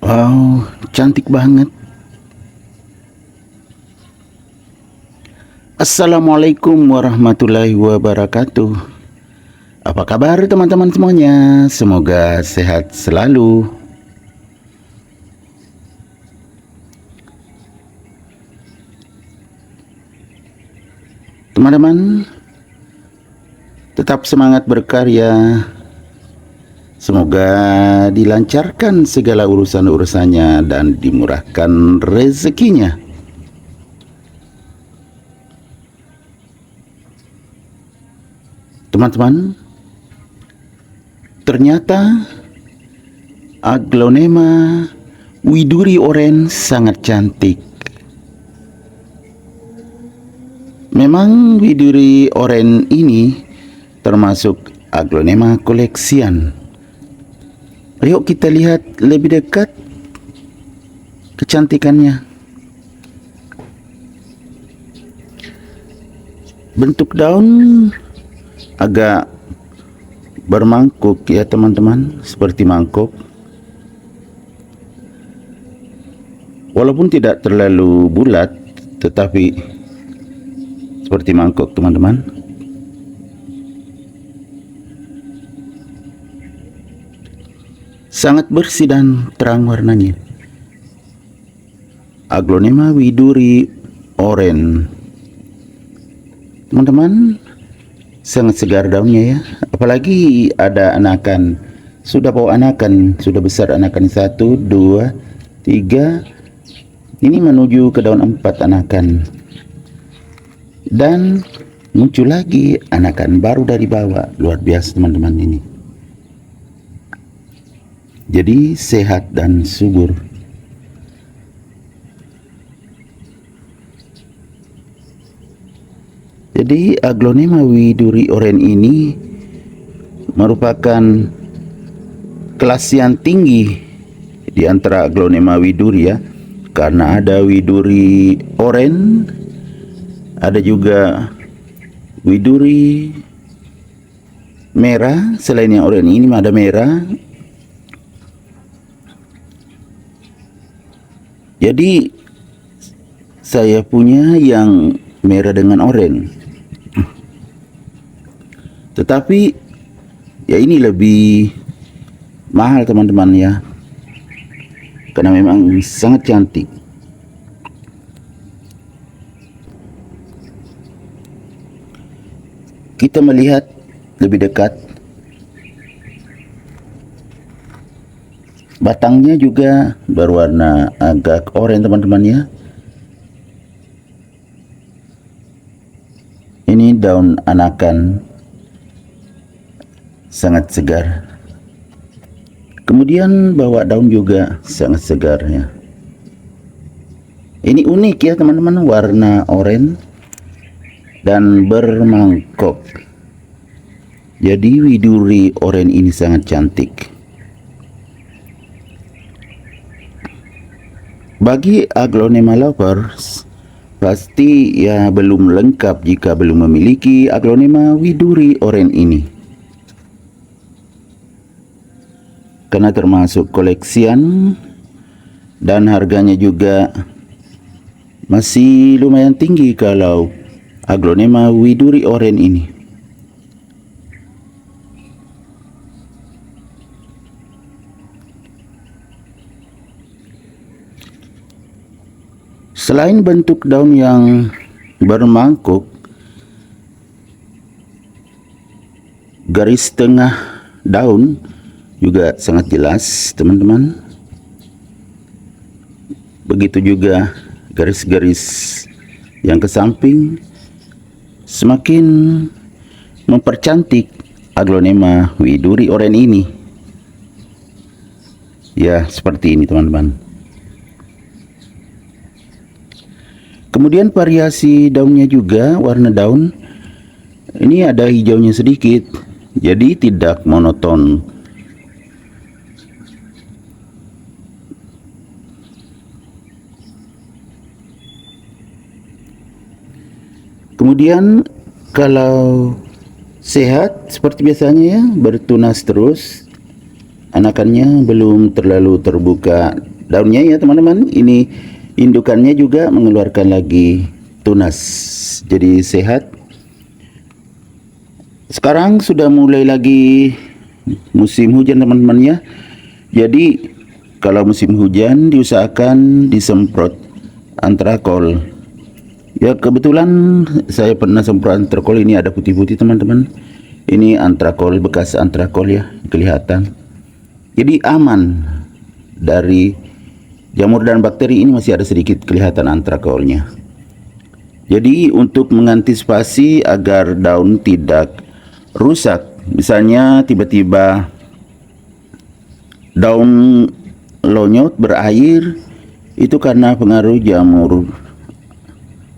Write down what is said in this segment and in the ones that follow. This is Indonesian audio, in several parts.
Wow, cantik banget. Assalamualaikum warahmatullahi wabarakatuh. Apa kabar teman-teman semuanya? Semoga sehat selalu. Teman-teman, tetap semangat berkarya. Semoga dilancarkan segala urusan-urusannya dan dimurahkan rezekinya. Teman-teman, ternyata Aglonema widuri oren sangat cantik. Memang widuri oren ini termasuk Aglonema koleksian. Yuk kita lihat lebih dekat kecantikannya. Bentuk daun agak bermangkuk ya teman-teman, seperti mangkuk. Walaupun tidak terlalu bulat, tetapi seperti mangkuk teman-teman. Sangat bersih dan terang warnanya. Aglonema widuri oren. Teman-teman, sangat segar daunnya ya. Apalagi ada anakan. Sudah bawa anakan, sudah besar anakan 1, 2, 3. Ini menuju ke daun 4 anakan. Dan muncul lagi anakan baru dari bawah. Luar biasa teman-teman ini. Jadi sehat dan subur. Jadi Aglonema widuri oren ini merupakan kelas yang tinggi di antara Aglonema widuri ya. Karena ada widuri oren, ada juga widuri merah. Selain yang oren ini ada merah. Jadi saya punya yang merah dengan oranye. Tetapi ya ini lebih mahal teman-teman ya. Karena memang sangat cantik. Kita melihat lebih dekat. Batangnya juga berwarna agak oranye teman-teman ya. Ini daun anakan sangat segar. Kemudian bawah daun juga sangat segar ya. Ini unik ya teman-teman, warna oranye dan bermangkok. Jadi widuri oranye ini sangat cantik. Bagi Aglonema lovers, pasti ya belum lengkap jika belum memiliki Aglonema widuri oren ini. Karena termasuk koleksian dan harganya juga masih lumayan tinggi kalau Aglonema widuri oren ini. Selain bentuk daun yang bermangkuk, garis tengah daun juga sangat jelas teman-teman. Begitu juga garis-garis yang ke samping semakin mempercantik Aglonema widuri oren ini. Ya, seperti ini teman-teman. Kemudian variasi daunnya juga, warna daun ini ada hijaunya sedikit, jadi tidak monoton. Kemudian kalau sehat seperti biasanya ya, bertunas terus, anakannya belum terlalu terbuka daunnya ya teman-teman. Ini indukannya juga mengeluarkan lagi tunas, jadi sehat. Sekarang sudah mulai lagi musim hujan teman-teman ya. Jadi kalau musim hujan diusahakan disemprot antrakol. Ya kebetulan saya pernah semprot antrakol, ini ada putih-putih teman-teman. Ini antrakol, bekas antrakol ya, kelihatan. Jadi aman dari jamur dan bakteri, ini masih ada sedikit kelihatan antrakolnya. Jadi untuk mengantisipasi agar daun tidak rusak, misalnya tiba-tiba daun lonyot berair, itu karena pengaruh jamur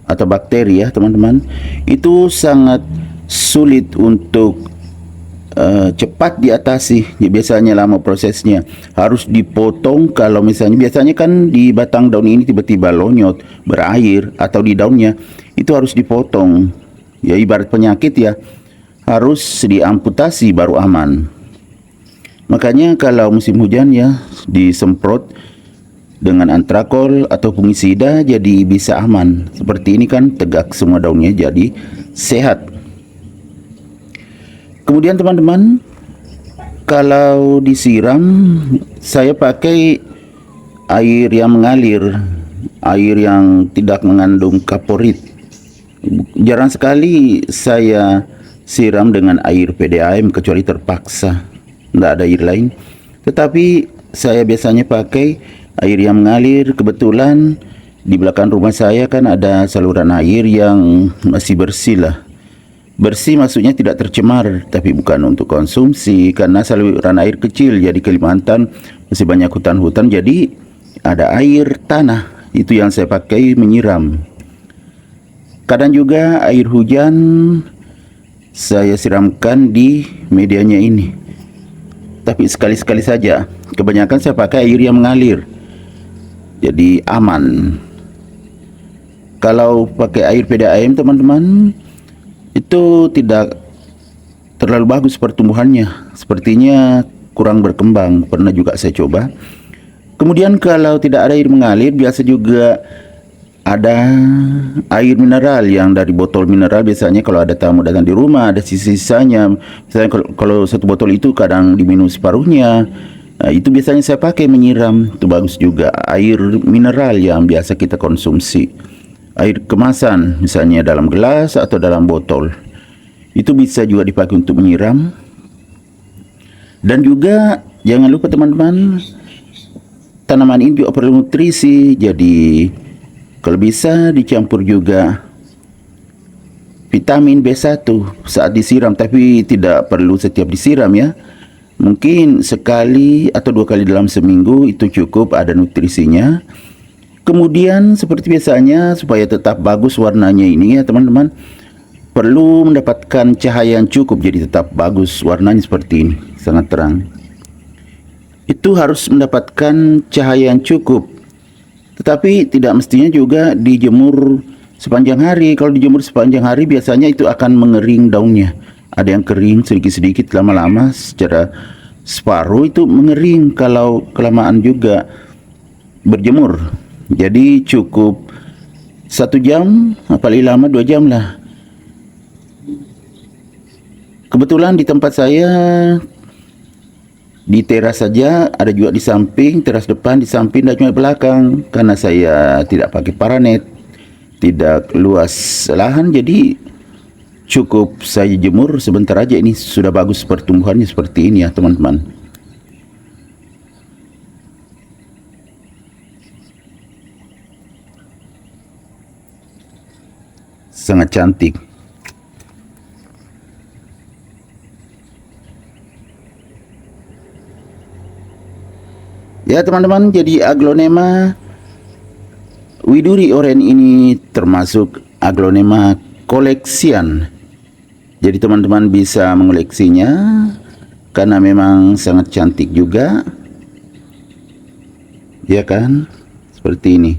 atau bakteri ya teman-teman. Itu sangat sulit untuk cepat diatasi. Ya, biasanya lama prosesnya, harus dipotong. Kalau misalnya biasanya kan di batang daun ini tiba-tiba lonyot berair atau di daunnya, itu harus dipotong. Ya ibarat penyakit ya, harus diamputasi baru aman. Makanya kalau musim hujan ya disemprot dengan antrakol atau fungisida, jadi bisa aman. Seperti ini kan tegak semua daunnya, jadi sehat. Kemudian teman-teman, kalau disiram saya pakai air yang mengalir, air yang tidak mengandung kaporit. Jarang sekali saya siram dengan air PDAM kecuali terpaksa, tidak ada air lain. Tetapi saya biasanya pakai air yang mengalir. Kebetulan di belakang rumah saya kan ada saluran air yang masih bersih lah. Bersih maksudnya tidak tercemar, tapi bukan untuk konsumsi, karena saluran air kecil. Jadi Kalimantan masih banyak hutan-hutan, jadi ada air tanah, itu yang saya pakai menyiram. Kadang juga air hujan saya siramkan di medianya ini, tapi sekali-sekali saja. Kebanyakan saya pakai air yang mengalir, jadi aman. Kalau pakai air PDAM teman-teman, itu tidak terlalu bagus pertumbuhannya, sepertinya kurang berkembang. Pernah juga saya coba. Kemudian kalau tidak ada air mengalir, biasa juga ada air mineral yang dari botol mineral. Biasanya kalau ada tamu datang di rumah, ada sisa-sisanya. Misalnya kalau satu botol itu kadang diminum separuhnya. Nah, itu biasanya saya pakai menyiram. Itu bagus juga. Air mineral yang biasa kita konsumsi, air kemasan misalnya dalam gelas atau dalam botol, itu bisa juga dipakai untuk menyiram. Dan juga jangan lupa teman-teman, tanaman ini juga perlu nutrisi. Jadi kalau bisa dicampur juga vitamin B1 saat disiram, tapi tidak perlu setiap disiram ya. Mungkin sekali atau 2 kali dalam seminggu itu cukup, ada nutrisinya. Kemudian seperti biasanya, supaya tetap bagus warnanya ini ya teman-teman, perlu mendapatkan cahaya yang cukup, jadi tetap bagus warnanya seperti ini, sangat terang. Itu harus mendapatkan cahaya yang cukup, tetapi tidak mestinya juga dijemur sepanjang hari. Kalau dijemur sepanjang hari biasanya itu akan mengering daunnya. Ada yang kering sedikit-sedikit, lama-lama secara separuh itu mengering kalau kelamaan juga berjemur. Jadi cukup 1 jam, paling lama 2 jam lah. Kebetulan di tempat saya di teras saja, ada juga di samping, teras depan, di samping, dan juga belakang. Karena saya tidak pakai paranet, tidak luas lahan, jadi cukup saya jemur sebentar aja. Ini sudah bagus pertumbuhannya seperti ini ya teman-teman. Sangat cantik. Ya teman-teman, jadi aglonema widuri oren ini termasuk aglonema koleksian. Jadi teman-teman bisa mengoleksinya karena memang sangat cantik juga. Ya kan? Seperti ini.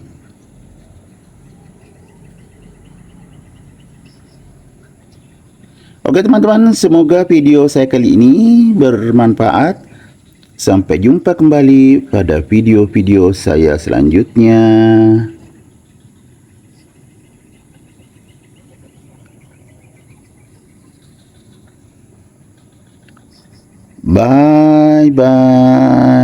Oke teman-teman, semoga video saya kali ini bermanfaat. Sampai jumpa kembali pada video-video saya selanjutnya. Bye bye.